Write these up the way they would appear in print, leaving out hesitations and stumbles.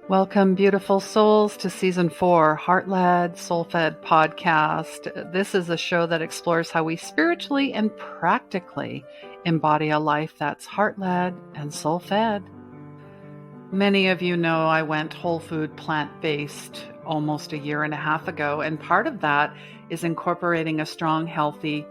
Welcome, beautiful souls, to Season 4, Heart-Led, Soul-Fed podcast. This is a show that explores how we spiritually and practically embody a life that's heart-led and soul-fed. Many of you know I went whole food plant-based almost a year and a half ago, and part of that is incorporating a strong, healthy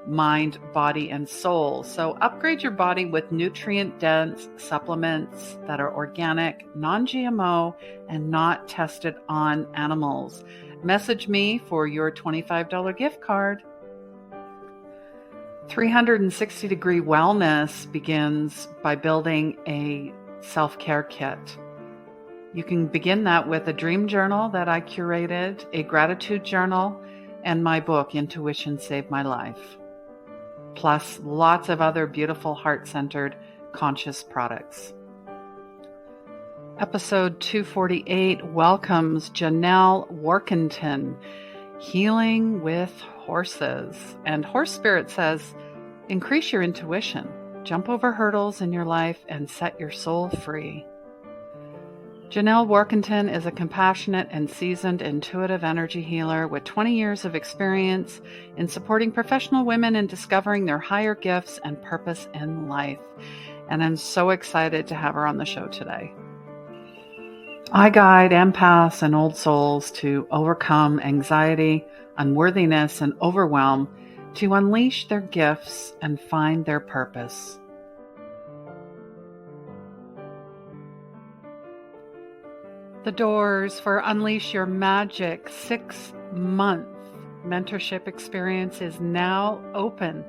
mind, body, and soul. So upgrade your body with nutrient-dense supplements that are organic, non-GMO, and not tested on animals. Message me for your $25 gift card. 360-degree wellness begins by building a self-care kit. You can begin that with a dream journal that I curated, a gratitude journal, and my book, Intuition Saved My Life. Plus lots of other beautiful heart-centered conscious products. Episode 248 welcomes Janell Warkentin, Healing with Horses. And Horse Spirit says, increase your intuition, jump over hurdles in your life, and set your soul free. Janell Warkentin is a compassionate and seasoned intuitive energy healer with 20 years of experience in supporting professional women in discovering their higher gifts and purpose in life. And I'm so excited to have her on the show today. I guide empaths and old souls to overcome anxiety, unworthiness, and overwhelm to unleash their gifts and find their purpose. The doors for Unleash Your Magic 6-month mentorship experience is now open.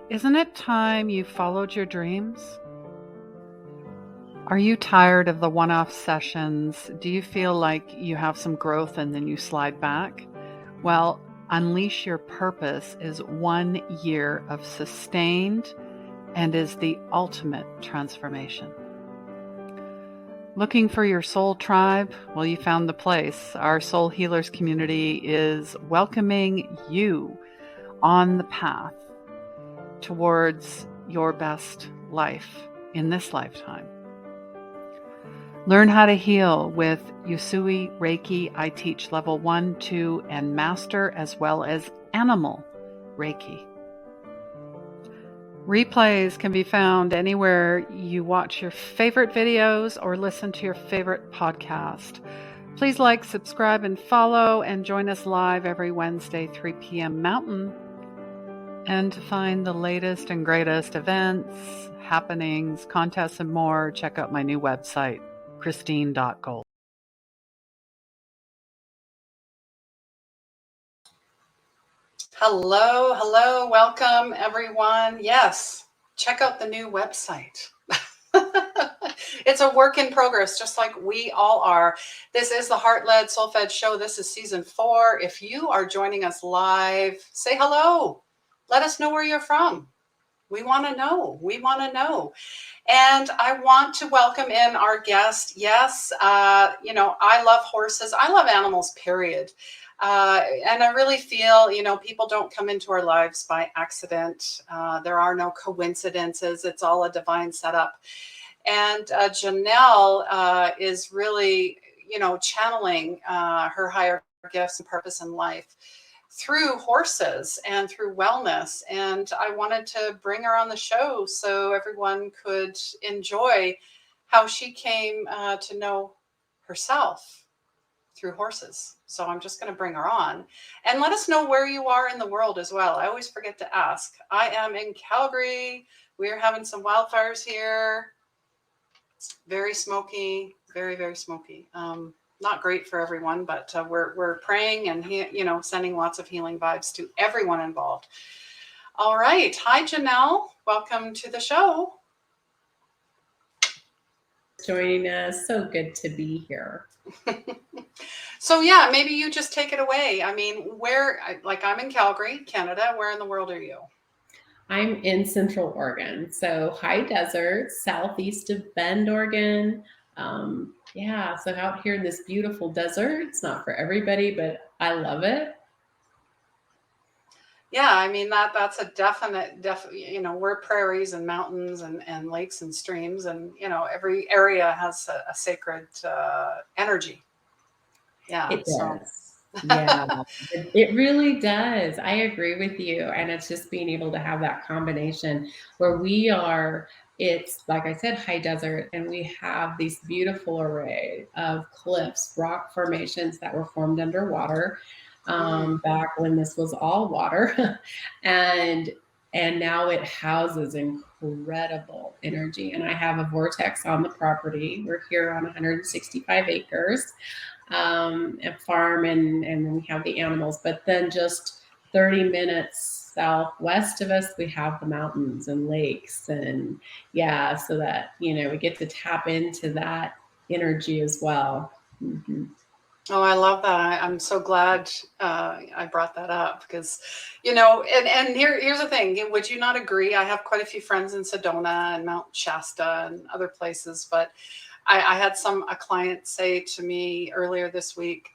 Isn't it time you followed your dreams? Are you tired of the one-off sessions? Do you feel like you have some growth and then you slide back? Well, Unleash Your Purpose is 1 year of sustained and is the ultimate transformation. Looking for your soul tribe? Well, you found the place. Our Soul Healers community is welcoming you on the path towards your best life in this lifetime. Learn how to heal with Usui Reiki. I teach level 1, 2, and master, as well as animal Reiki. Replays can be found anywhere you watch your favorite videos or listen to your favorite podcast. Please like, subscribe, and follow, and join us live every Wednesday, 3 p.m. Mountain. And to find the latest and greatest events, happenings, contests, and more, check out my new website, christine.gold. Hello, welcome everyone. Yes, check out the new website. It's a work in progress, just like we all are. This is the Heart-Led, Soul-Fed show. This is season 4. If you are joining us live, say hello. Let us know where you're from. We want to know. And I want to welcome in our guest. Yes, I love horses. I love animals, period. And I really feel, people don't come into our lives by accident. There are no coincidences. It's all a divine setup. And Janell is really, channeling her higher gifts and purpose in life through horses and through wellness. And I wanted to bring her on the show so everyone could enjoy how she came to know herself through horses. So I'm just going to bring her on and let us know where you are in the world as well. I always forget to ask. I am in Calgary. We're having some wildfires here. It's very smoky, very, very smoky. Not great for everyone, but we're praying and sending lots of healing vibes to everyone involved. All right. Hi, Janell. Welcome to the show. Joining us. So good to be here. So yeah, maybe you just take it away. I mean, I'm in Calgary, Canada. Where in the world are you? I'm in Central Oregon, so high desert, southeast of Bend, Oregon. So out here in this beautiful desert. It's not for everybody, but I love it. Yeah, I mean that's a definite, we're prairies and mountains and lakes and streams, and every area has a sacred energy. Yeah, It so does. Yeah, it really does. I agree with you. And it's just being able to have that combination where we are, it's like I said, high desert, and we have these beautiful array of cliffs, rock formations that were formed underwater mm, back when this was all water. and and now it houses incredible energy. And I have a vortex on the property. We're here on 165 acres and farm, and then we have the animals. But then just 30 minutes southwest of us, we have the mountains and lakes, and yeah, so that we get to tap into that energy as well. Mm-hmm. oh, I love that. I'm so glad I brought that up because, and here's the thing. Would you not agree? I have quite a few friends in Sedona and Mount Shasta and other places, but I had a client say to me earlier this week,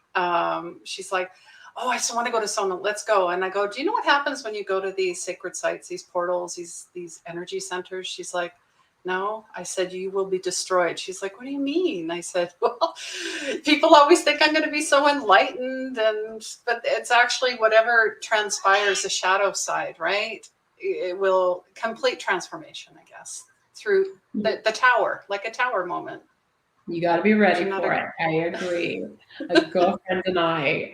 she's like, oh, I just want to go to Sona. Let's go. And I go, do you know what happens when you go to these sacred sites, these portals, these energy centers? She's like, no. I said, you will be destroyed. She's like, what do you mean? I said, well, people always think I'm going to be so enlightened, but it's actually whatever transpires the shadow side, right? It will complete transformation, I guess, through the tower, like a tower moment. You got to be Would you ready not for agree? it. I agree. A girlfriend and I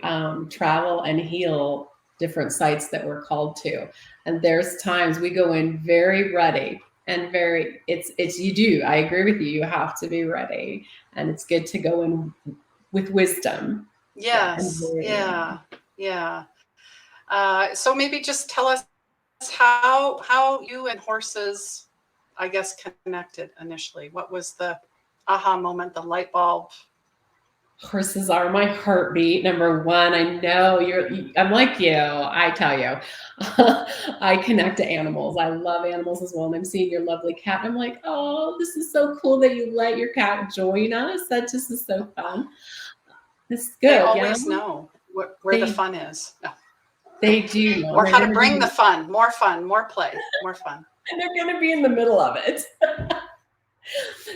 travel and heal different sites that we're called to, and there's times we go in very ready and very. It's you do. I agree with you. You have to be ready, and it's good to go in with wisdom. Yeah, and Yes. very, Yeah. Yeah. So maybe just tell us how you and horses, I guess, connected initially. What was the aha moment, the light bulb? horses are my heartbeat. Number one, I know I'm like you. I tell you, I connect to animals. I love animals as well. And I'm seeing your lovely cat. I'm like, oh, this is so cool that you let your cat join us. That just is so fun. It's They good. Yeah. always know where the They, fun is. No. they do know. Or They're how to going to bring the be, fun, more play, more fun. and they're going to be in the middle of it.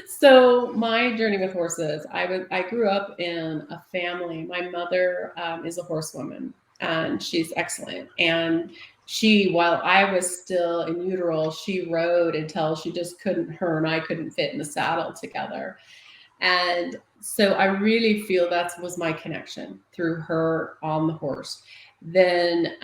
So my journey with horses, I grew up in a family. My mother is a horsewoman, and she's excellent. And while I was still in utero, she rode until she just couldn't. Her and I couldn't fit in the saddle together. And so I really feel that was my connection through her on the horse. Then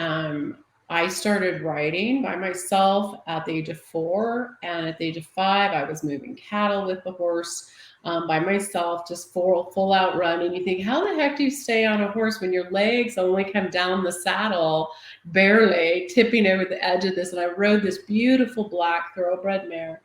I started riding by myself at the age of 4. And at the age of 5, I was moving cattle with the horse by myself, just full out running. You think, how the heck do you stay on a horse when your legs only come down the saddle, barely tipping over the edge of this? And I rode this beautiful black thoroughbred mare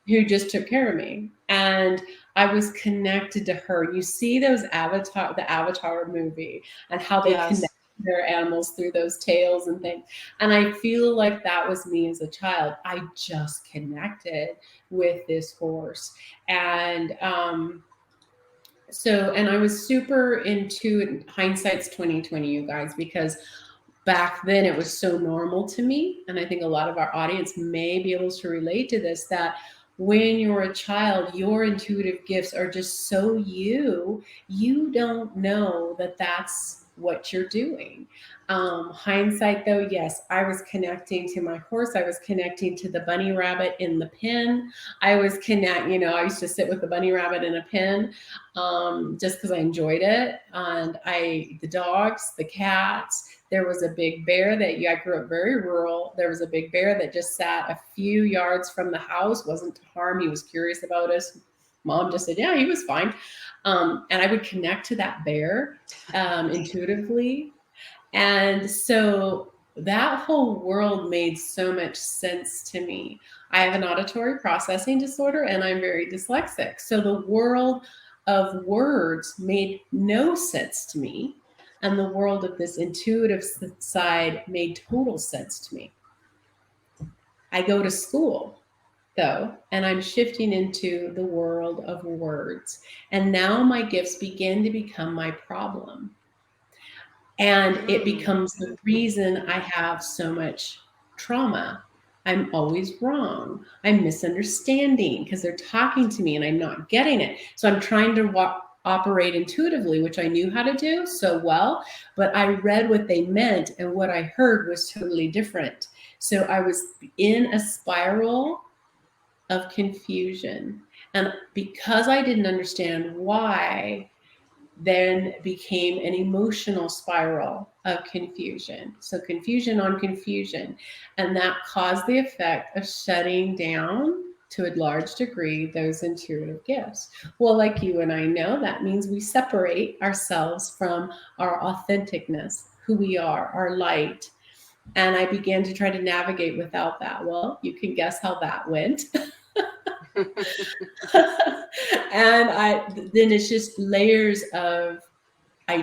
who just took care of me. And I was connected to her. You see the Avatar movie, and how they connect Yes. their animals through those tales and things. And I feel like that was me as a child. I just connected with this horse. And and I was super into it. Hindsight's 2020, you guys, because back then it was so normal to me. And I think a lot of our audience may be able to relate to this, that when you're a child, your intuitive gifts are just so you don't know that that's what you're doing. Hindsight, though, yes, I was connecting to my horse. I was connecting to the bunny rabbit in the pen. I used to sit with the bunny rabbit in a pen just because I enjoyed it. And the dogs, the cats, there was a big bear I grew up very rural. There was a big bear that just sat a few yards from the house, wasn't to harm. He was curious about us. Mom just said, yeah, he was fine. And I would connect to that bear intuitively. And so that whole world made so much sense to me. I have an auditory processing disorder and I'm very dyslexic. So the world of words made no sense to me. And the world of this intuitive side made total sense to me. I go to school, though, and I'm shifting into the world of words. And now my gifts begin to become my problem. And it becomes the reason I have so much trauma. I'm always wrong. I'm misunderstanding because they're talking to me and I'm not getting it. So I'm trying to operate intuitively, which I knew how to do so well, but I read what they meant and what I heard was totally different. So I was in a spiral of confusion. And because I didn't understand why, then became an emotional spiral of confusion. So confusion on confusion. And that caused the effect of shutting down to a large degree those intuitive gifts. Well, like you and I know, that means we separate ourselves from our authenticness, who we are, our light. And I began to try to navigate without that. Well, you can guess how that went. And then it's just layers of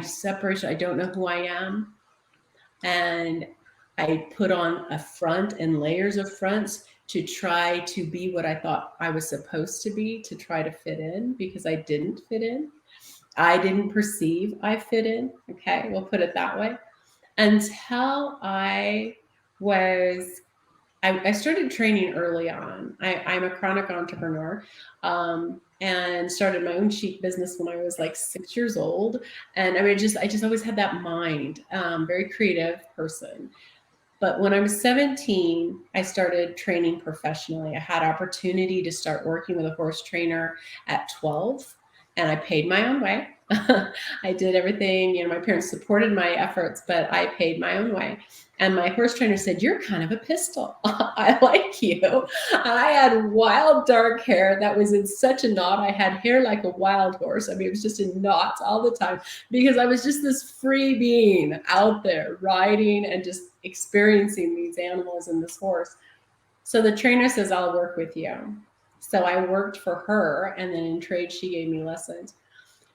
separation. I don't know who I am. And I put on a front and layers of fronts to try to be what I thought I was supposed to be, to try to fit in, because I didn't fit in. I didn't perceive I fit in. Okay, we'll put it that way. Until I started training early on. I'm a chronic entrepreneur, and started my own sheep business when I was like 6 years old. And I mean, I just always had that mind, very creative person. But when I was 17, I started training professionally. I had opportunity to start working with a horse trainer at 12, and I paid my own way. I did everything, my parents supported my efforts, but I paid my own way. And my horse trainer said, "You're kind of a pistol. I like you." I had wild dark hair that was in such a knot. I had hair like a wild horse. I mean, it was just in knots all the time because I was just this free being out there riding and just experiencing these animals and this horse. So the trainer says, "I'll work with you." So I worked for her, and then in trade, she gave me lessons.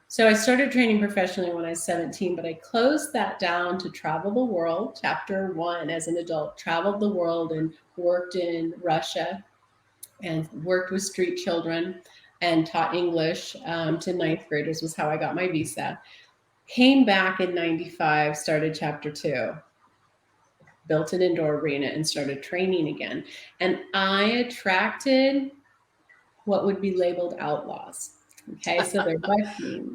So I started training professionally when I was 17, but I closed that down to travel the world. Chapter 1, as an adult, traveled the world and worked in Russia and worked with street children and taught English to ninth graders, was how I got my visa. Came back in 95, started chapter 2, built an indoor arena and started training again. And I attracted what would be labeled outlaws. Okay, so they're biking,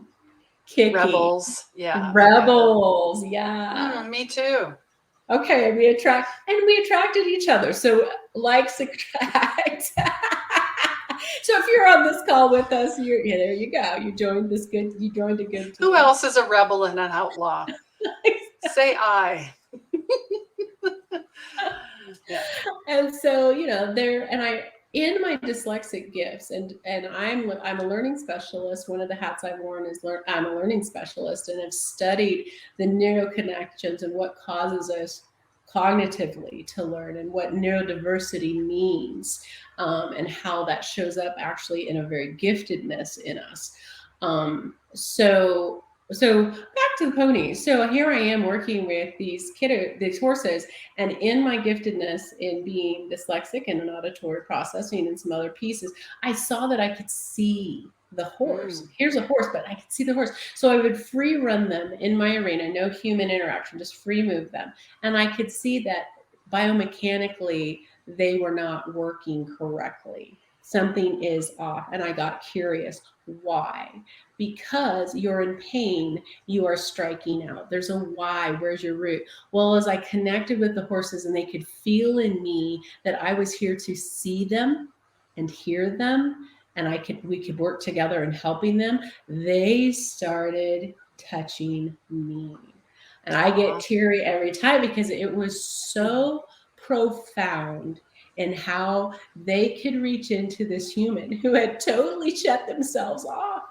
kicking, rebels. Yeah. rebels. Okay. Yeah. Me too. Okay, we attracted each other. So likes attract. So if you're on this call with us, there you go. You joined a good team. Who else is a rebel and an outlaw? Say I. Yeah. And so, in my dyslexic gifts, and I'm a learning specialist. One of the hats I've worn is I'm a learning specialist, and have studied the neuroconnections and what causes us cognitively to learn, and what neurodiversity means, and how that shows up actually in a very giftedness in us. So back to the ponies. So here I am working with these horses, and in my giftedness in being dyslexic and an auditory processing and some other pieces, I saw that I could see the horse. Here's a horse, but I could see the horse. So I would free run them in my arena, no human interaction, just free move them. And I could see that biomechanically they were not working correctly. Something is off. And I got curious. Why? Because you're in pain, you are striking out. There's a why. Where's your root? Well, as I connected with the horses and they could feel in me that I was here to see them and hear them, and we could work together in helping them, they started touching me. And I get teary every time because it was so profound in how they could reach into this human who had totally shut themselves off.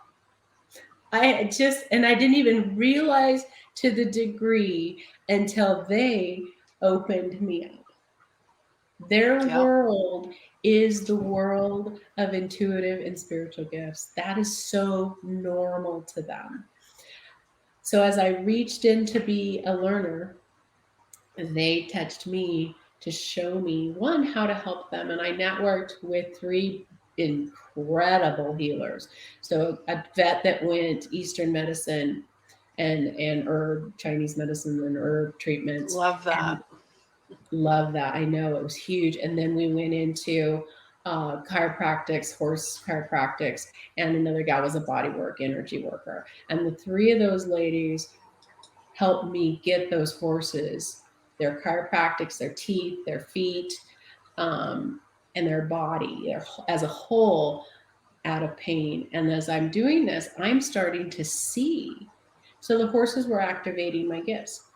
I didn't even realize to the degree until they opened me up. Their world is the world of intuitive and spiritual gifts. That is so normal to them. So as I reached in to be a learner, they touched me to show me, one, how to help them. And I networked with 3 incredible healers. So a vet that went Eastern medicine, and herb, Chinese medicine and herb treatments. Love And that. love that. I know it was huge. And then we went into chiropractics, horse chiropractics, and another gal was a body work, energy worker. And the three of those ladies helped me get those horses, their chiropractics, their teeth, their feet, and their body as a whole out of pain. And as I'm doing this, I'm starting to see. So the horses were activating my gifts.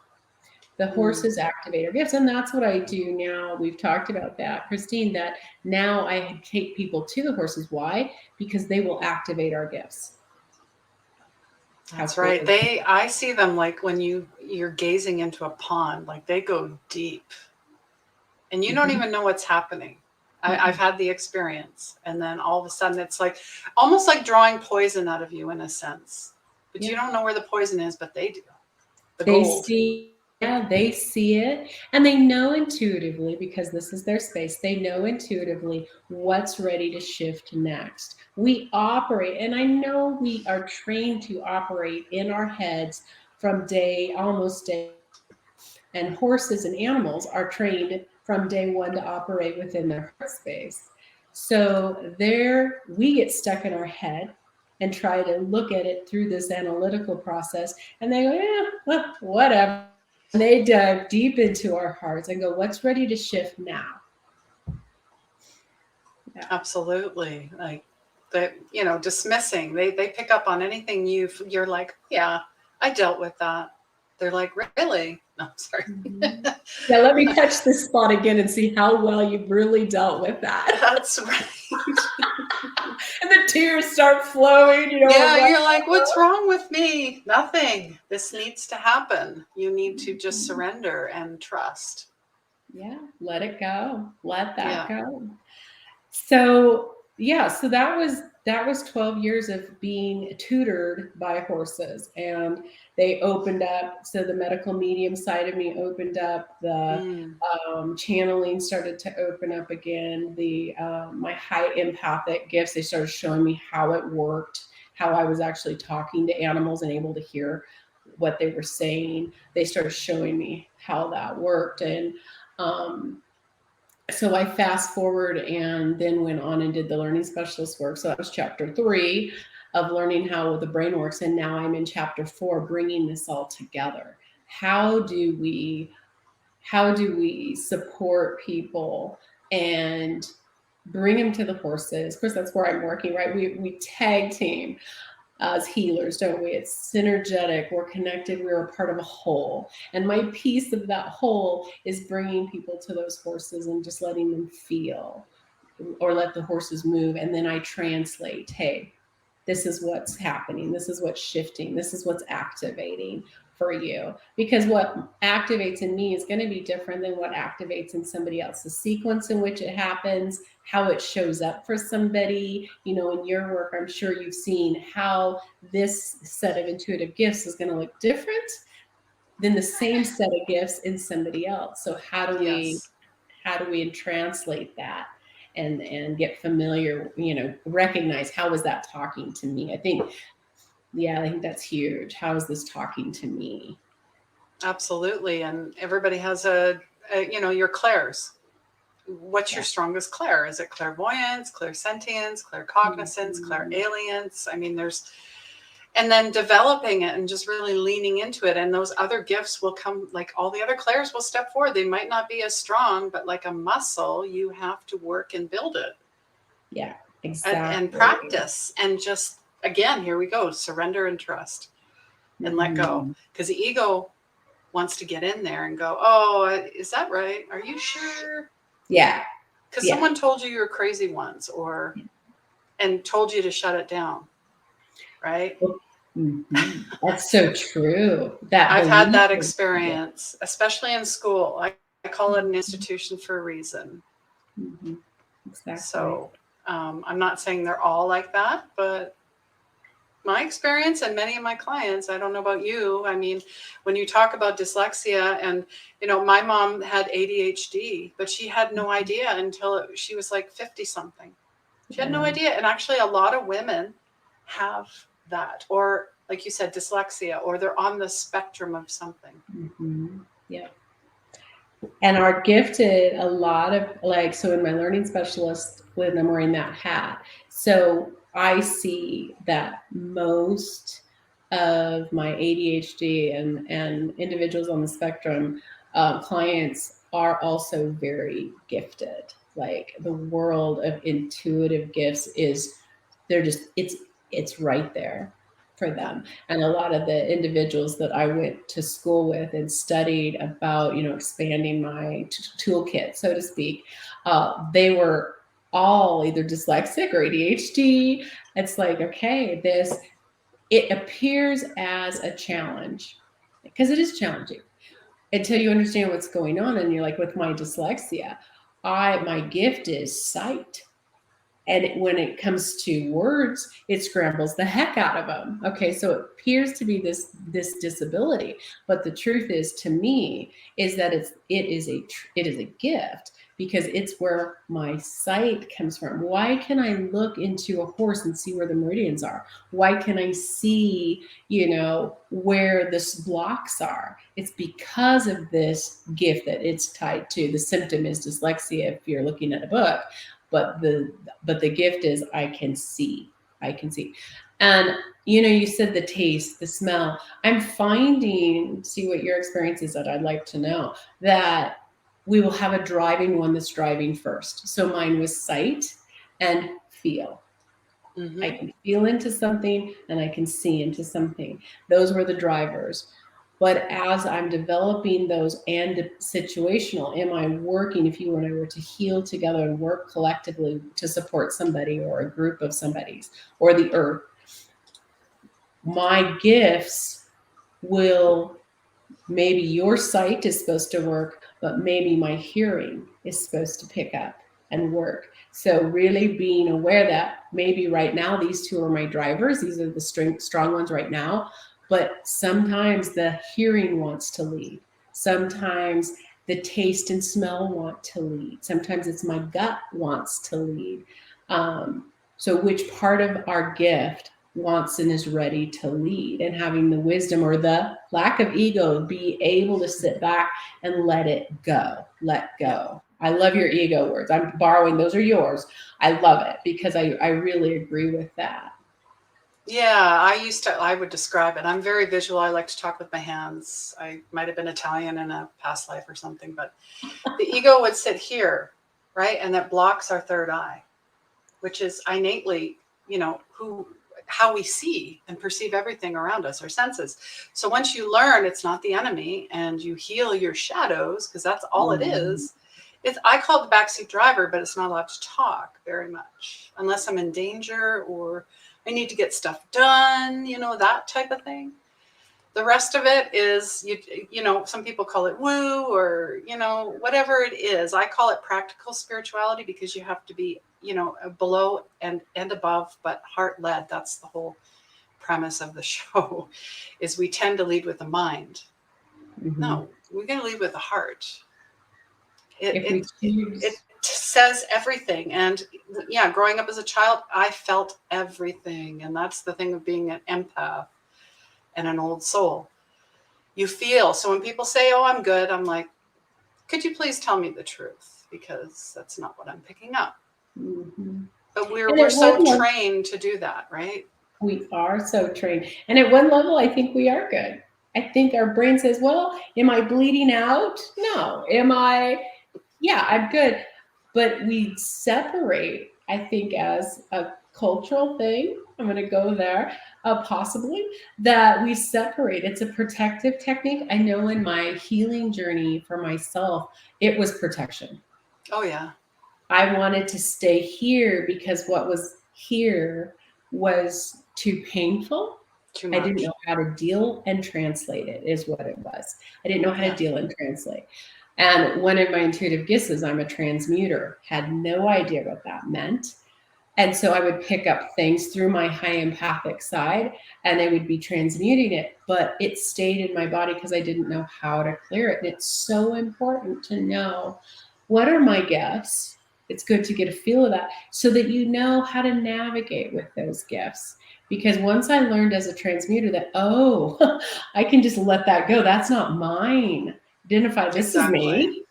The horses activate our gifts. And that's what I do now. We've talked about that, Christine, that now I take people to the horses. Why? Because they will activate our gifts. That's right. I see them like when you're gazing into a pond, like they go deep and you don't even know what's happening. I've had the experience. And then all of a sudden it's like almost like drawing poison out of you in a sense, but you don't know where the poison is, but they do. They see it, and they know intuitively, because this is their space. They know intuitively what's ready to shift next. We operate, and I know we are trained to operate in our heads from almost day. And horses and animals are trained from day one to operate within their heart space. So we get stuck in our head and try to look at it through this analytical process. And they go, well, whatever. And they dive deep into our hearts and go, what's ready to shift now? Yeah. Absolutely. Like that, dismissing, they pick up on anything you're like, yeah, I dealt with that. They're like, really? No, sorry. Yeah, let me touch this spot again and see how well you've really dealt with that. That's right. And the tears start flowing. Yeah, you're like, what's wrong with me? Nothing. This needs to happen. You need to just surrender and trust. Yeah, let it go. Let that go. So so that was 12 years of being tutored by horses, and they opened up. So the medical medium side of me opened up. The channeling started to open up again. The my high empathic gifts, they started showing me how it worked, how I was actually talking to animals and able to hear what they were saying. They started showing me how that worked. And so I fast forward and then went on and did the learning specialist work. So that was chapter 3 of learning how the brain works. And now I'm in chapter 4, bringing this all together. How do we support people and bring them to the horses? Of course, that's where I'm working, right? We tag team as healers, don't we? It's synergetic. We're connected. We're a part of a whole. And my piece of that whole is bringing people to those horses and just letting them feel, or let the horses move. And then I translate, hey, this is what's happening. This is what's shifting. This is what's activating for you. Because what activates in me is going to be different than what activates in somebody else. The sequence in which it happens, how it shows up for somebody, in your work, I'm sure you've seen how this set of intuitive gifts is going to look different than the same set of gifts in somebody else. So how do we translate that and get familiar, recognize how is that talking to me? I think that's huge. How is this talking to me? Absolutely. And everybody has your clairs. What's your strongest clair? Is it clairvoyance, clairsentience, claircognizance, clairalience? I mean, and then developing it and just really leaning into it. And those other gifts will come, like all the other clairs will step forward. They might not be as strong, but like a muscle, you have to work and build it. Yeah, exactly. And practice. And just, again, here we go, surrender and trust and let go. Because the ego wants to get in there and go, oh, is that right? Are you sure? Yeah. Because someone told you were crazy once and told you to shut it down. Right? That's so true. I've had that experience, especially in school. I call it an institution for a reason. Exactly. So I'm not saying they're all like that, but my experience and many of my clients, I don't know about you. I mean, when you talk about dyslexia and, my mom had ADHD, but she had no idea until she was like 50 something. She had no idea. And actually a lot of women have that, or like you said, dyslexia, or they're on the spectrum of something. Mm-hmm. Yeah. And are gifted a lot of, like, so in my learning specialist, when I'm wearing that hat, so I see that most of my ADHD and individuals on the spectrum clients are also very gifted. Like the world of intuitive gifts is, they're just, it's right there for them. And a lot of the individuals that I went to school with and studied about, expanding my toolkit, so to speak, they were all either dyslexic or ADHD. It's like, okay, it appears as a challenge because it is challenging until you understand what's going on. And you're like, with my dyslexia, my gift is sight. And when it comes to words, it scrambles the heck out of them. Okay, so it appears to be this disability, but the truth is, to me, is that it is a gift, because it's where my sight comes from. Why can I look into a horse and see where the meridians are? Why can I see, where the blocks are? It's because of this gift that it's tied to. The symptom is dyslexia if you're looking at a book. But the gift is I can see. And you said the taste, the smell. I'm finding, see what your experience is, that I'd like to know, that we will have a driving one that's driving first. So mine was sight and feel. Mm-hmm. I can feel into something and I can see into something. Those were the drivers. But as I'm developing those and situational, am I working, if you and I were to heal together and work collectively to support somebody or a group of somebody's or the earth, my gifts will, maybe your sight is supposed to work, but maybe my hearing is supposed to pick up and work. So really being aware that maybe right now these two are my drivers. These are the strong ones right now. But sometimes the hearing wants to lead. Sometimes the taste and smell want to lead. Sometimes it's my gut wants to lead. So which part of our gift wants and is ready to lead? And having the wisdom or the lack of ego, be able to sit back and let it go. Let go. I love your ego words. I'm borrowing, those are yours. I love it because I really agree with that. Yeah, I would describe it. I'm very visual. I like to talk with my hands. I might have been Italian in a past life or something, but the ego would sit here, right? And that blocks our third eye, which is innately, how we see and perceive everything around us, our senses. So once you learn it's not the enemy and you heal your shadows, because that's all it is, I call it the backseat driver, but it's not allowed to talk very much unless I'm in danger or I need to get stuff done, that type of thing. The rest of it is, some people call it woo or, whatever it is. I call it practical spirituality because you have to be, below and above, but heart-led. That's the whole premise of the show, is we tend to lead with the mind. Mm-hmm. No, we're going to lead with the heart. It says everything. And yeah, growing up as a child, I felt everything. And that's the thing of being an empath and an old soul. You feel. So when people say, oh, I'm good, I'm like, could you please tell me the truth? Because that's not what I'm picking up. Mm-hmm. But we're so trained to do that, right? We are so trained. And at one level, I think we are good. I think our brain says, well, am I bleeding out? No. Yeah, I'm good. But we separate, I think, as a cultural thing. I'm going to go there, possibly, that we separate. It's a protective technique. I know in my healing journey for myself, it was protection. Oh, yeah. I wanted to stay here because what was here was too painful. Too much. I didn't know how to deal and translate it, is what it was. I didn't know how to deal and translate. And one of my intuitive gifts is I'm a transmuter. Had no idea what that meant. And so I would pick up things through my high empathic side and I would be transmuting it, but it stayed in my body because I didn't know how to clear it. And it's so important to know, what are my gifts? It's good to get a feel of that so that you know how to navigate with those gifts. Because once I learned as a transmuter that, oh, I can just let that go. That's not mine. Identify, this is me,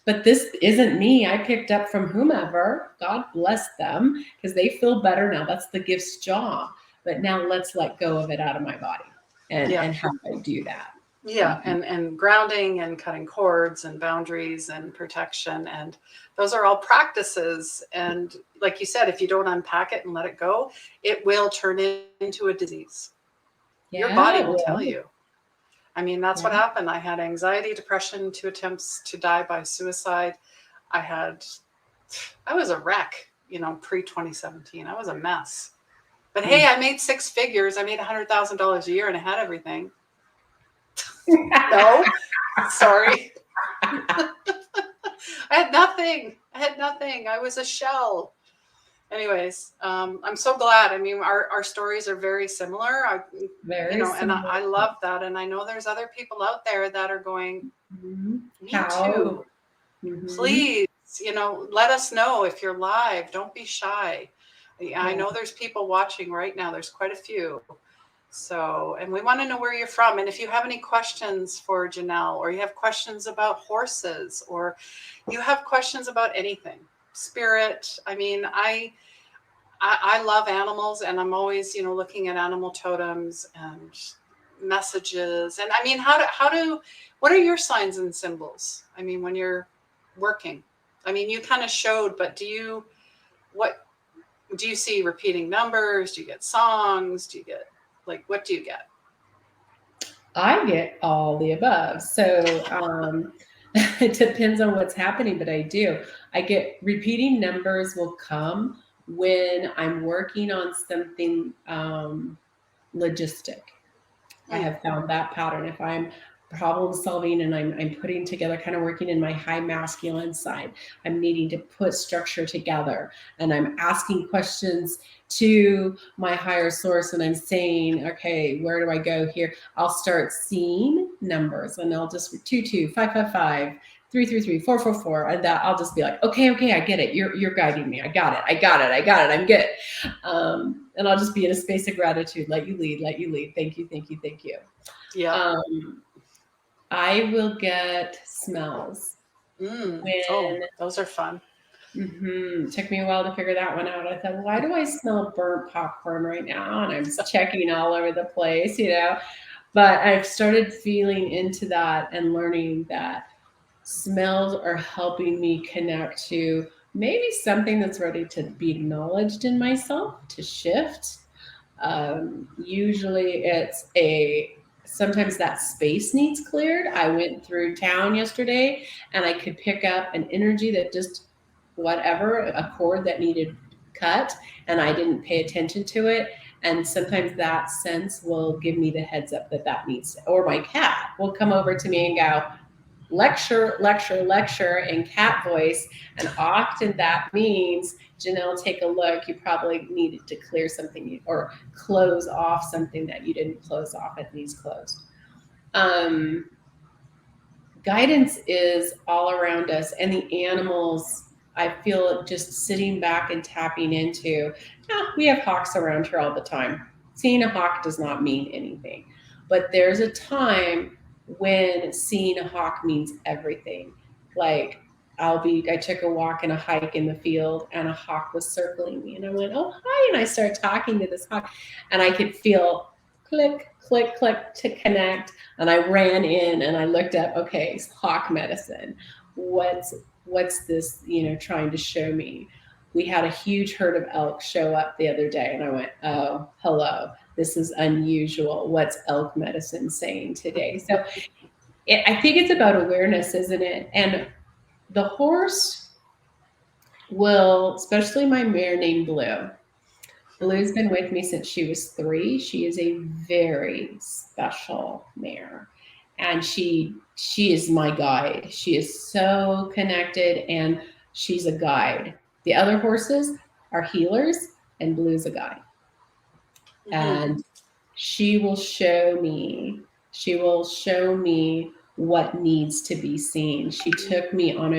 but this isn't me. I picked up from whomever. God bless them, because they feel better now. That's the gift's job. But now let's let go of it out of my body. And how do I do that? Yeah, and grounding and cutting cords and boundaries and protection, and those are all practices. And like you said, if you don't unpack it and let it go, it will turn into a disease. Your body will tell you. I mean, that's what happened. I had anxiety, depression, 2 attempts to die by suicide. I was a wreck, pre-2017. I was a mess. But hey, I made 6 figures. I made $100,000 a year and I had everything. No, sorry. I had nothing. I was a shell. Anyways, I'm so glad. I mean, our stories are very similar. And I love that. And I know there's other people out there that are going, me too. Please, let us know if you're live. Don't be shy. I know there's people watching right now. There's quite a few. So, and we want to know where you're from. And if you have any questions for Janell, or you have questions about horses, or you have questions about anything, spirit. I mean, I love animals, and I'm always, looking at animal totems and messages. And I mean, what are your signs and symbols? I mean, when you're working, I mean, you kind of showed, but what do you see? Repeating numbers? Do you get songs? Do you get, what do you get? I get all the above. So it depends on what's happening, but I do. I get repeating numbers will come when I'm working on something logistic. I have found that pattern. If I'm problem solving and I'm putting together, kind of working in my high masculine side, I'm needing to put structure together, and I'm asking questions to my higher source, and I'm saying, okay, where do I go here? I'll start seeing numbers, and I'll just 22, 555, 333, 444, and that I'll just be like, okay, I get it. You're guiding me. I got it. I'm good. And I'll just be in a space of gratitude. Let you lead. Thank you. Yeah. I will get smells. Those are fun. Took me a while to figure that one out. I thought, why do I smell burnt popcorn right now? And I'm checking all over the place, But I've started feeling into that and learning that smells are helping me connect to maybe something that's ready to be acknowledged in myself, to shift. Usually it's sometimes that space needs cleared. I went through town yesterday and I could pick up an energy that just a cord that needed cut, and I didn't pay attention to it. And sometimes that sense will give me the heads up that needs, or my cat will come over to me and go, lecture in cat voice. And often that means, Janell, take a look. You probably needed to clear something or close off something that you didn't close off. It needs closed. Guidance is all around us, and the animals, I feel just sitting back and tapping into. We have hawks around here all the time. Seeing a hawk does not mean anything, but there's a time when seeing a hawk means everything. Like I took a walk and a hike in the field, and a hawk was circling me, and I went, oh, hi. And I started talking to this hawk, and I could feel click, click, click to connect. And I ran in and I looked up, okay, hawk medicine. What's this, trying to show me? We had a huge herd of elk show up the other day, and I went, oh, hello. This is unusual. What's elk medicine saying today? So I think it's about awareness, isn't it? And the horse will, especially my mare named Blue. Blue's been with me since she was 3. She is a very special mare, and she is my guide. She is so connected, and she's a guide. The other horses are healers, and Blue's a guide. And she will show me what needs to be seen. She took me on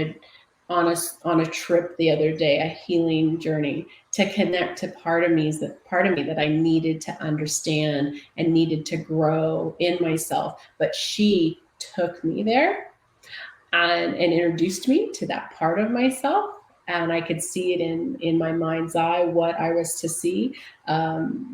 on a trip the other day, a healing journey, to connect to part of me that I needed to understand and needed to grow in myself. But she took me there and introduced me to that part of myself. And I could see it in my mind's eye what I was to see,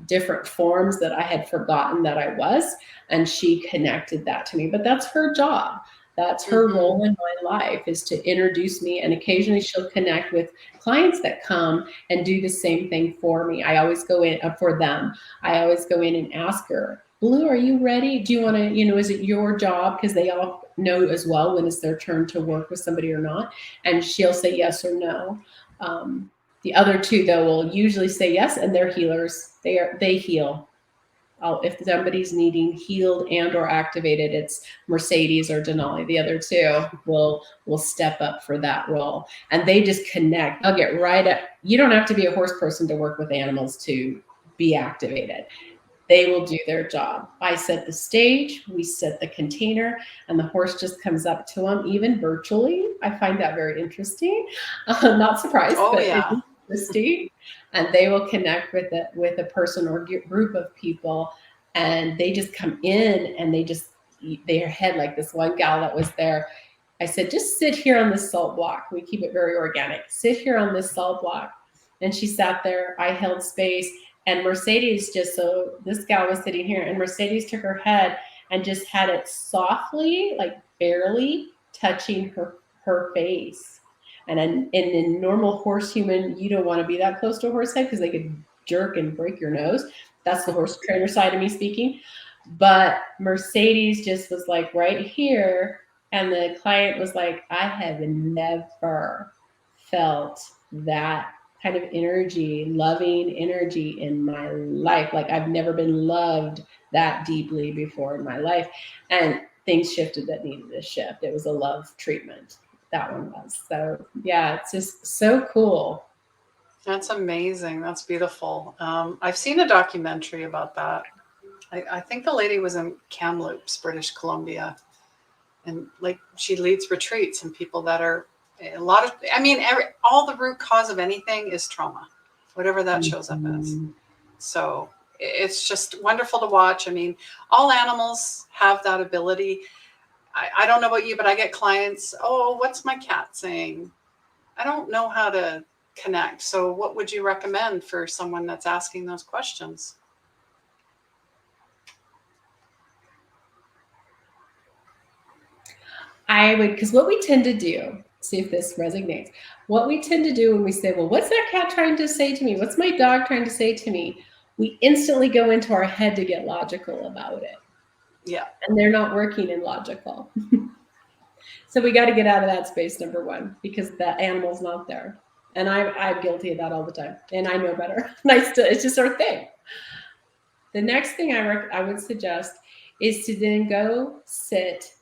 different forms that I had forgotten that I was. And she connected that to me. But that's her job. That's her role in my life, is to introduce me. And occasionally she'll connect with clients that come and do the same thing for me. I always go in for them. I always go in and ask her, Blue, are you ready? Do you want to, is it your job? Because they all know as well when it's their turn to work with somebody or not. And she'll say yes or no. The other two, though, will usually say yes, and they're healers. They heal. If somebody's needing healed and or activated, it's Mercedes or Janell. The other two will step up for that role, and they just connect. They'll get right up. You don't have to be a horse person to work with animals to be activated. They will do their job. I set the stage, we set the container, and the horse just comes up to them, even virtually. I find that very interesting. Not surprised, but yeah. interesting. And they will connect with a person or group of people, and they just come in and their head, like this one gal that was there. I said, just sit here on this salt block. We keep it very organic. Sit here on this salt block. And she sat there. I held space. And Mercedes so this gal was sitting here, and Mercedes took her head and just had it softly, like barely touching her face. And in normal horse human, you don't want to be that close to a horse head because they could jerk and break your nose. That's the horse trainer side of me speaking. But Mercedes just was like right here. And the client was like, I have never felt that kind of energy, loving energy in my life. Like I've never been loved that deeply before in my life. And things shifted that needed to shift. It was a love treatment. That one was. So yeah, it's just so cool. That's amazing. That's beautiful. I've seen a documentary about that. I think the lady was in Kamloops, British Columbia. And like she leads retreats, and people that are all the root cause of anything is trauma, whatever that shows up as. So it's just wonderful to watch. I mean, all animals have that ability. I don't know about you, but I get clients, oh, what's my cat saying? I don't know how to connect. So what would you recommend for someone that's asking those questions? I would, because what we tend to do, see if this resonates. What we tend to do when we say, well, what's that cat trying to say to me? What's my dog trying to say to me? We instantly go into our head to get logical about it. Yeah. And they're not working in logical. So we got to get out of that space, number one, because that animal's not there. And I'm guilty of that all the time. And I know better. It's just our thing. The next thing I would suggest is to then go sit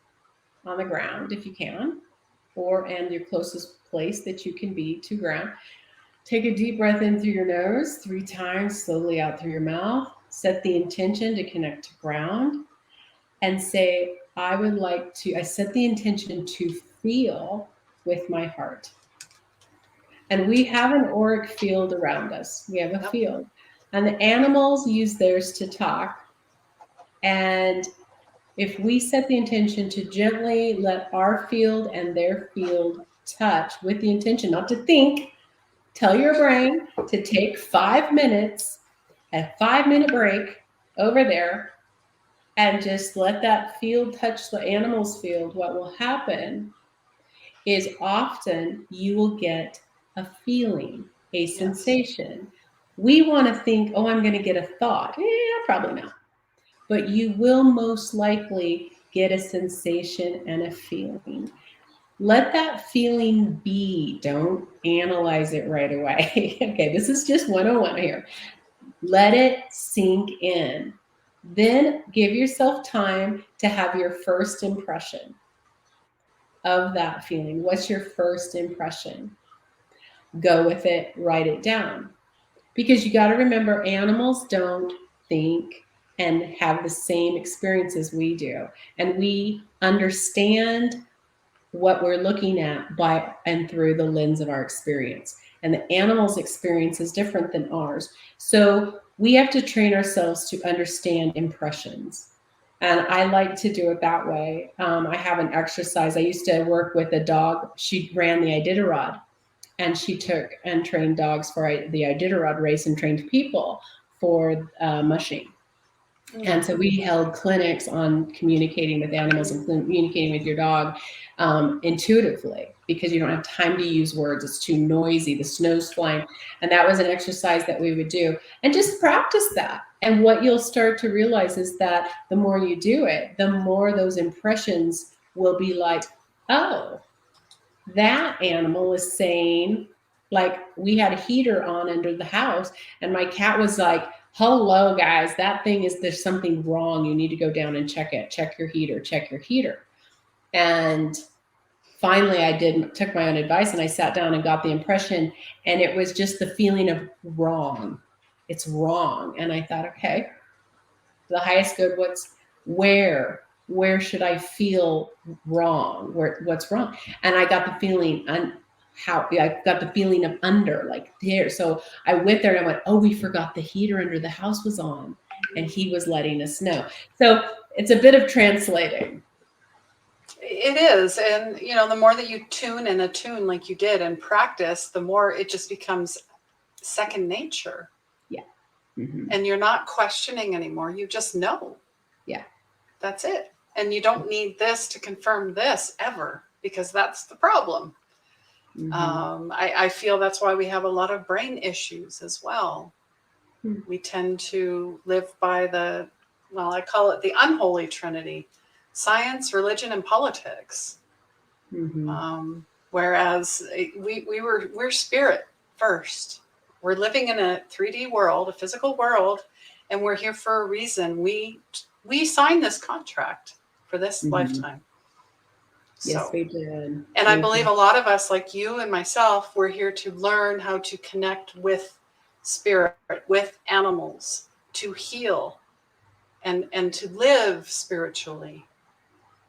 on the ground if you can, and your closest place that you can be to ground. Take a deep breath in through your nose 3 times, slowly out through your mouth. Set the intention to connect to ground and say, I set the intention to feel with my heart. And we have an auric field around us. We have a field. And the animals use theirs to talk. And if we set the intention to gently let our field and their field touch with the intention not to think, tell your brain to take 5 minutes, a 5-minute break over there, and just let that field touch the animal's field, what will happen is often you will get a feeling, a sensation. We want to think, oh, I'm going to get a thought. Probably not. But you will most likely get a sensation and a feeling. Let that feeling be. Don't analyze it right away. Okay, this is just 101 here. Let it sink in. Then give yourself time to have your first impression of that feeling. What's your first impression? Go with it, write it down. Because you got to remember, animals don't think and have the same experiences we do. And we understand what we're looking at by and through the lens of our experience. And the animal's experience is different than ours. So we have to train ourselves to understand impressions. And I like to do it that way. I have an exercise. I used to work with a dog. She ran the Iditarod, and she took and trained dogs for the Iditarod race and trained people for mushing. And so we held clinics on communicating with animals and communicating with your dog intuitively, because you don't have time to use words. It's too noisy. The snow's flying. And that was an exercise that we would do. And just practice that. And what you'll start to realize is that the more you do it, the more those impressions will be like, oh, that animal is saying, like, we had a heater on under the house, and my cat was like, hello guys, that thing is, there's something wrong, you need to go down and check it, check your heater. And finally took my own advice, and I sat down and got the impression, and it was just the feeling of wrong. It's wrong. And I thought, okay, the highest good, where should I feel wrong? What's wrong? And I got the feeling I got the feeling of under, like there. So I went there and I went, oh, we forgot the heater under the house was on, and he was letting us know. So it's a bit of translating. It is. And, the more that you tune and attune like you did and practice, the more it just becomes second nature. Yeah. Mm-hmm. And you're not questioning anymore. You just know. Yeah. That's it. And you don't need this to confirm this ever, because that's the problem. Mm-hmm. I feel that's why we have a lot of brain issues as well. Mm-hmm. We tend to live by I call it the unholy trinity: science, religion, and politics. Mm-hmm. Whereas we're spirit first. We're living in a 3D world, a physical world, and we're here for a reason. We signed this contract for this lifetime. Yes, we did. And I believe a lot of us, like you and myself, we're here to learn how to connect with spirit, with animals, to heal and to live spiritually,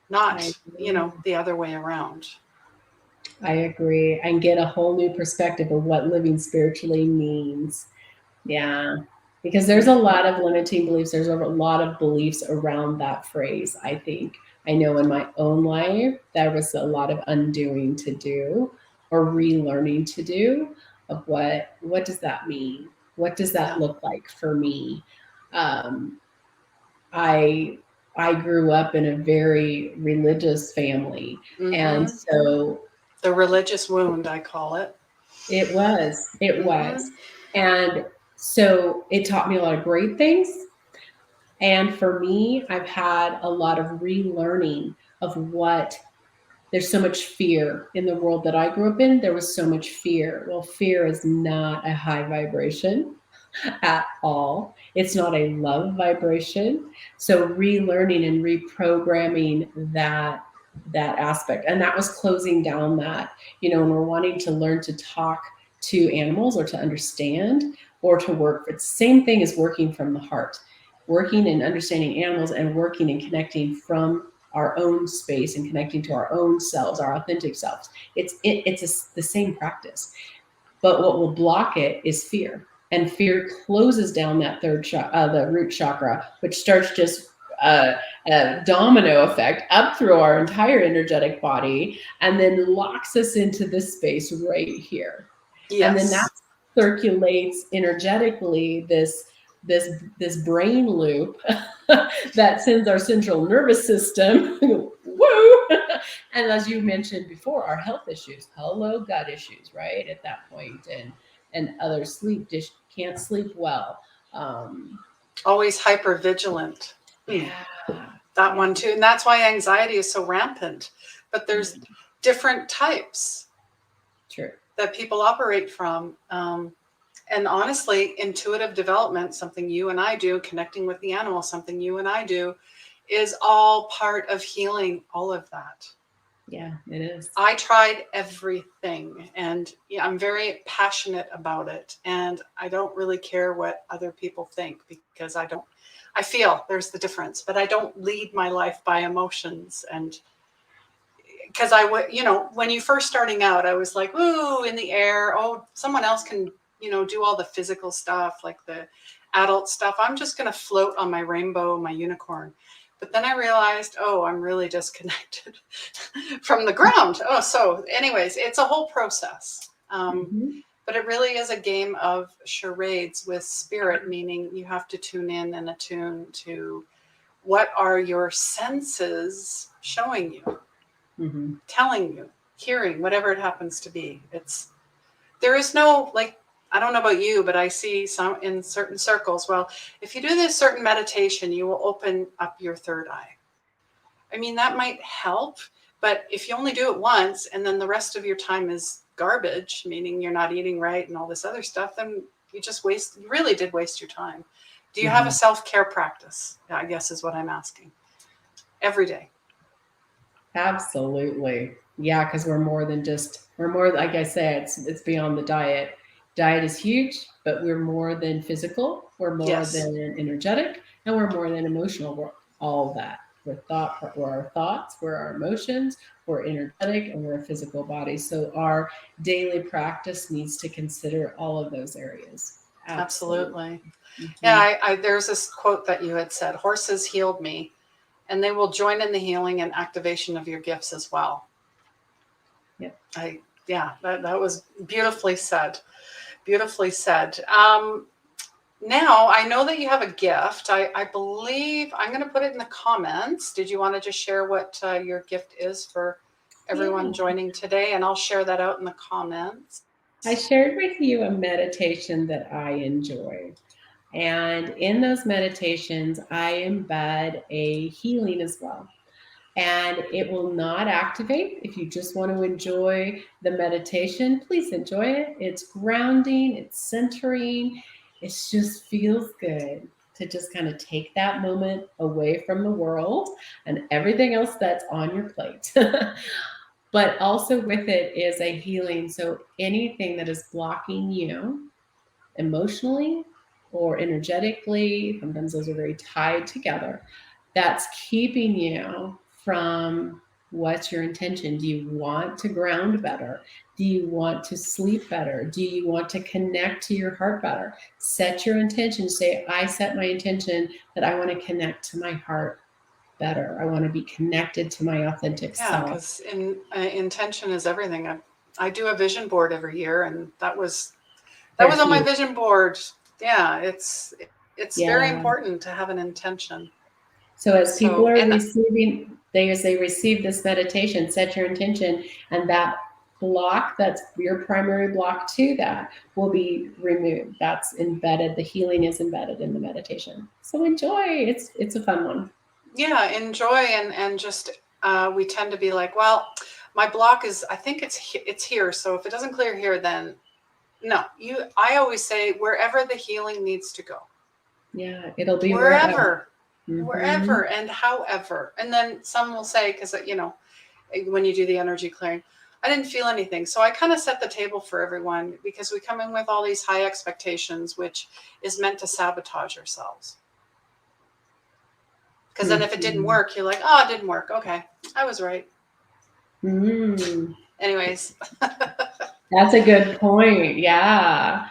not, the other way around. I agree. And get a whole new perspective of what living spiritually means. Yeah. Because there's a lot of limiting beliefs. There's a lot of beliefs around that phrase, I think. I know in my own life, there was a lot of undoing to do, or relearning to do, of what does that mean? What does that look like for me? I grew up in a very religious family. Mm-hmm. And so the religious wound, I call it. It was. And so it taught me a lot of great things. And for me, I've had a lot of relearning of there's so much fear in the world that I grew up in. There was so much fear. Well, fear is not a high vibration at all. It's not a love vibration. So relearning and reprogramming that aspect. And that was closing down that, when we're wanting to learn to talk to animals or to understand or to work. It's the same thing as working from the heart, working and understanding animals and working and connecting from our own space and connecting to our own selves, our authentic selves. It's the same practice. But what will block it is fear. And fear closes down that the root chakra, which starts just a domino effect up through our entire energetic body, and then locks us into this space right here. Yes. And then that circulates energetically this brain loop that sends our central nervous system woo. And as you mentioned before, our health issues, gut issues, right? At that point, and other can't sleep well. Always hypervigilant. Yeah. That one too. And that's why anxiety is so rampant. But there's different types. True. That people operate from. And honestly, intuitive development, something you and I do, connecting with the animal, something you and I do, is all part of healing all of that. Yeah, it is. I tried everything, and I'm very passionate about it. And I don't really care what other people think, because I feel there's the difference, but I don't lead my life by emotions. And because I would, when you first starting out, I was like, ooh, in the air. Oh, someone else can, do all the physical stuff, like the adult stuff. I'm just going to float on my rainbow, my unicorn. But then I realized, oh, I'm really disconnected from the ground. Oh, so anyways, it's a whole process. But it really is a game of charades with spirit, meaning you have to tune in and attune to what are your senses showing you, telling you, hearing, whatever it happens to be. There is no, like, I don't know about you, but I see some in certain circles. Well, if you do this certain meditation, you will open up your third eye. I mean, that might help, but if you only do it once and then the rest of your time is garbage, meaning you're not eating right and all this other stuff, then you really did waste your time. Do you have a self-care practice? I guess is what I'm asking. Every day. Absolutely. Yeah, because we're more, like I said, it's beyond the diet. Diet is huge, but we're more than physical. We're more than energetic, and we're more than emotional. We're all that. We're our thoughts, we're our emotions, we're energetic, and we're a physical body. So our daily practice needs to consider all of those areas. Absolutely. Yeah, there's this quote that you had said, horses healed me, and they will join in the healing and activation of your gifts as well. That was beautifully said. Beautifully said. Now, I know that you have a gift. I believe I'm going to put it in the comments. Did you want to just share what your gift is for everyone joining today? And I'll share that out in the comments. I shared with you a meditation that I enjoy. And in those meditations, I embed a healing as well. And it will not activate. If you just want to enjoy the meditation, please enjoy it. It's grounding, it's centering. It just feels good to just kind of take that moment away from the world and everything else that's on your plate. But also with it is a healing. So anything that is blocking you emotionally or energetically, sometimes those are very tied together, that's keeping you from what's your intention. Do you want to ground better? Do you want to sleep better? Do you want to connect to your heart better? Set your intention. Say, I set my intention that I want to connect to my heart better. I want to be connected to my authentic self. Yeah, because intention is everything. I do a vision board every year, and that was on my vision board. Yeah, it's very important to have an intention. So as people are receiving, as they receive this meditation, set your intention, and that block, that's your primary block to that, will be removed. That's embedded. The healing is embedded in the meditation. So enjoy. It's a fun one. Yeah, enjoy, and just we tend to be like, well, my block is, I think it's here. So if it doesn't clear here, then no. I always say wherever the healing needs to go. Yeah, it'll be wherever and however. And then some will say, because when you do the energy clearing, I didn't feel anything. So I kind of set the table for everyone, because we come in with all these high expectations, which is meant to sabotage ourselves. Because then if it didn't work, you're like, oh, it didn't work. Okay, I was right. Anyways. That's a good point. Yeah.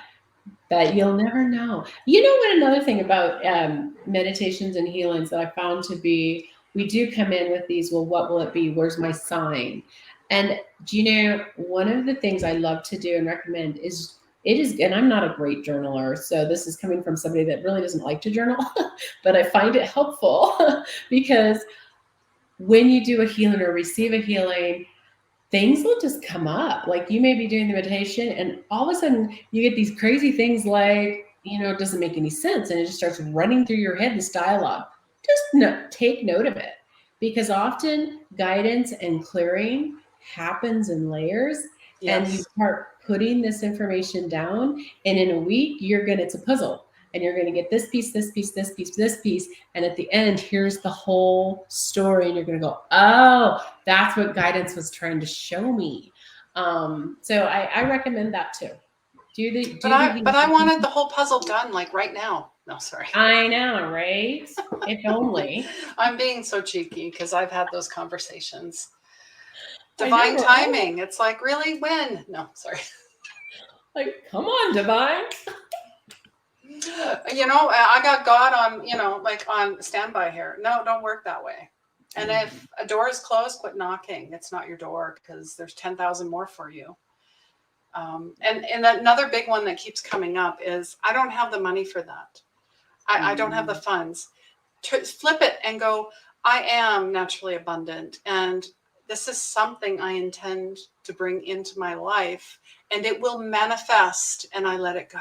But you'll never know. You know what, another thing about meditations and healings that I found to be, we do come in with these, well, what will it be? Where's my sign? And do you know, one of the things I love to do and recommend is, and I'm not a great journaler, so this is coming from somebody that really doesn't like to journal, but I find it helpful because when you do a healing or receive a healing, things will just come up. Like you may be doing the meditation and all of a sudden you get these crazy things like, it doesn't make any sense. And it just starts running through your head, this dialogue. Just take note of it, because often guidance and clearing happens in layers. And you start putting this information down, and in a week it's a puzzle. And you're going to get this piece, this piece, this piece, this piece. And at the end, here's the whole story. And you're going to go, oh, that's what guidance was trying to show me. So I recommend that too. But I wanted the whole puzzle done like right now. No, sorry. I know, right? If only. I'm being so cheeky because I've had those conversations. Divine timing. It's like, really? When? No, sorry. Like, come on, divine. I got God on, like on standby here. No, don't work that way. And if a door is closed, quit knocking. It's not your door because there's 10,000 more for you. And another big one that keeps coming up is, I don't have the money for that. I don't have the funds. Flip it and go, I am naturally abundant. And this is something I intend to bring into my life, and it will manifest, and I let it go.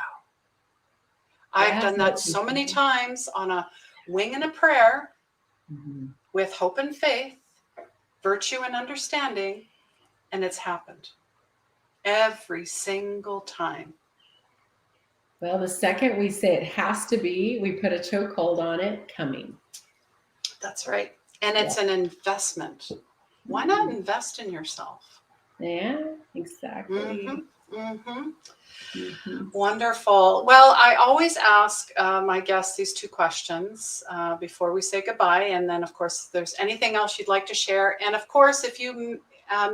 I've done that so many times on a wing and a prayer, with hope and faith, virtue and understanding, and it's happened every single time. Well, the second we say it has to be, we put a chokehold on it, coming. That's right. And it's an investment. Why not invest in yourself? Yeah, exactly. Wonderful. Well, I always ask my guests these two questions before we say goodbye. And then, of course, if there's anything else you'd like to share. And of course, if you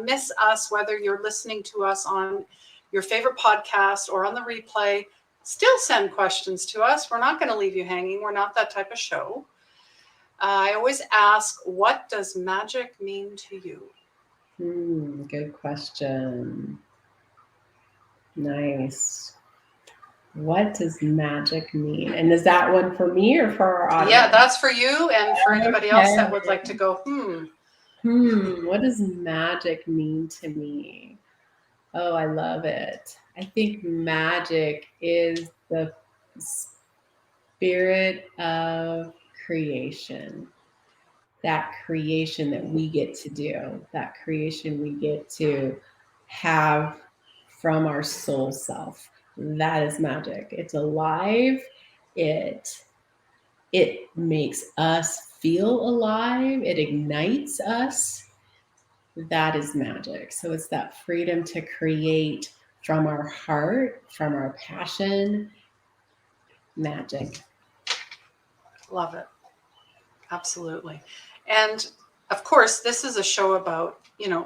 miss us, whether you're listening to us on your favorite podcast or on the replay, still send questions to us. We're not going to leave you hanging. We're not that type of show. I always ask, what does magic mean to you? Good question. Nice. What does magic mean? And is that one for me or for our audience? Yeah, that's for you and for anybody else that would like to go, what does magic mean to me? Oh, I love it. I think magic is the spirit of creation. That creation that we get to do, that creation we get to have from our soul self. That is magic. It's alive. It makes us feel alive. It ignites us. That is magic. So it's that freedom to create from our heart, from our passion. Magic. Love it. Absolutely. And of course, this is a show about,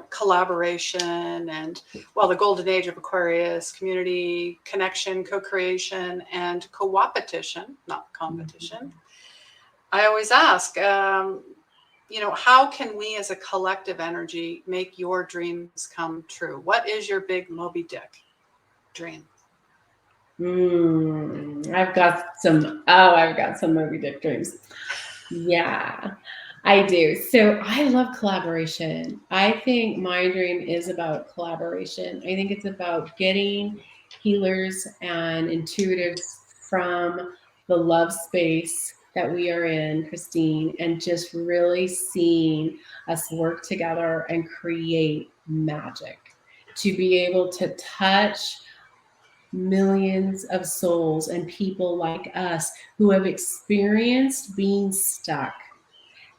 collaboration and, the golden age of Aquarius, community, connection, co-creation, and co-opetition, not competition. I always ask, how can we as a collective energy make your dreams come true? What is your big Moby Dick dream? I've got some Moby Dick dreams. Yeah, I do. So I love collaboration. I think my dream is about collaboration. I think it's about getting healers and intuitives from the love space that we are in, Christine, and just really seeing us work together and create magic. To be able to touch millions of souls and people like us who have experienced being stuck,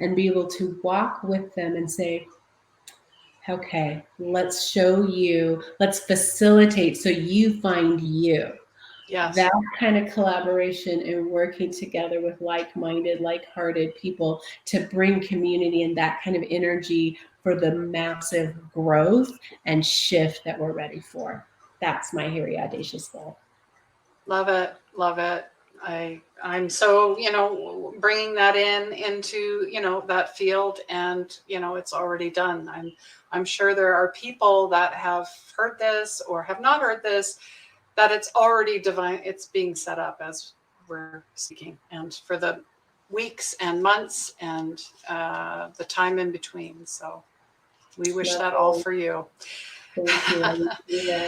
and be able to walk with them and say, okay, let's show you, let's facilitate so you find you. Yes. That kind of collaboration and working together with like-minded, like-hearted people to bring community and that kind of energy for the massive growth and shift that we're ready for. That's my hairy, audacious goal. Love it. Love it. I'm so, bringing that into, that field, and, it's already done. I'm sure there are people that have heard this or have not heard this, that it's already divine. It's being set up as we're speaking, and for the weeks and months and the time in between. So we wish that all for you. Thank you.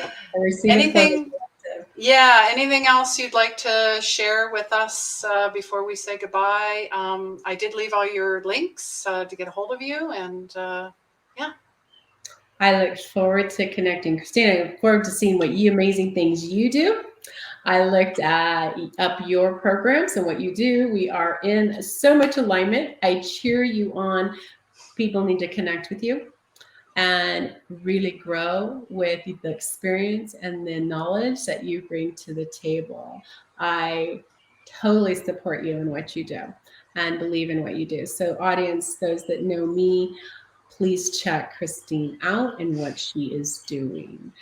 Anything else you'd like to share with us before we say goodbye? I did leave all your links to get a hold of you, and I look forward to connecting. Christine, I look forward to seeing what amazing things you do. I looked up your programs and what you do. We are in so much alignment. I cheer you on. People need to connect with you and really grow with the experience and the knowledge that you bring to the table. I totally support you in what you do and believe in what you do. So audience, those that know me, please check Christine out and what she is doing.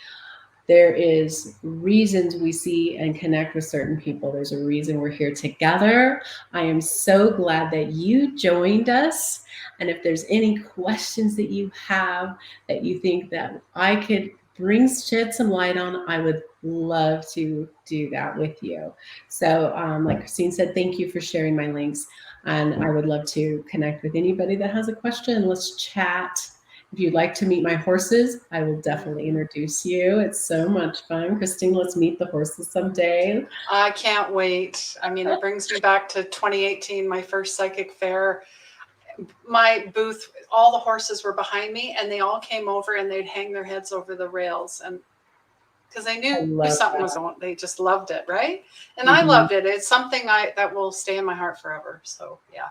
There is reasons we see and connect with certain people. There's a reason we're here together. I am so glad that you joined us. And if there's any questions that you have that you think that I could shed some light on, I would love to do that with you. So like Christine said, thank you for sharing my links. And I would love to connect with anybody that has a question. Let's chat. If you'd like to meet my horses, I will definitely introduce you. It's so much fun. Christine, let's meet the horses someday. I can't wait. I mean, it brings me back to 2018, my first psychic fair. My booth, all the horses were behind me, and they all came over and they'd hang their heads over the rails, and because they knew something was on. They just loved it, right? And I loved it. It's something that will stay in my heart forever. So yeah.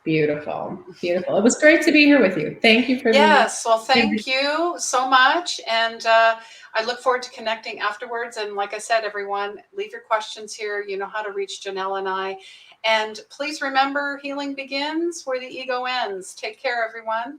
Beautiful. Beautiful. It was great to be here with you. Thank you for Yes. Well, thank you so much. And I look forward to connecting afterwards. And like I said, everyone, leave your questions here. You know how to reach Janell and I. And please remember, healing begins where the ego ends. Take care, everyone.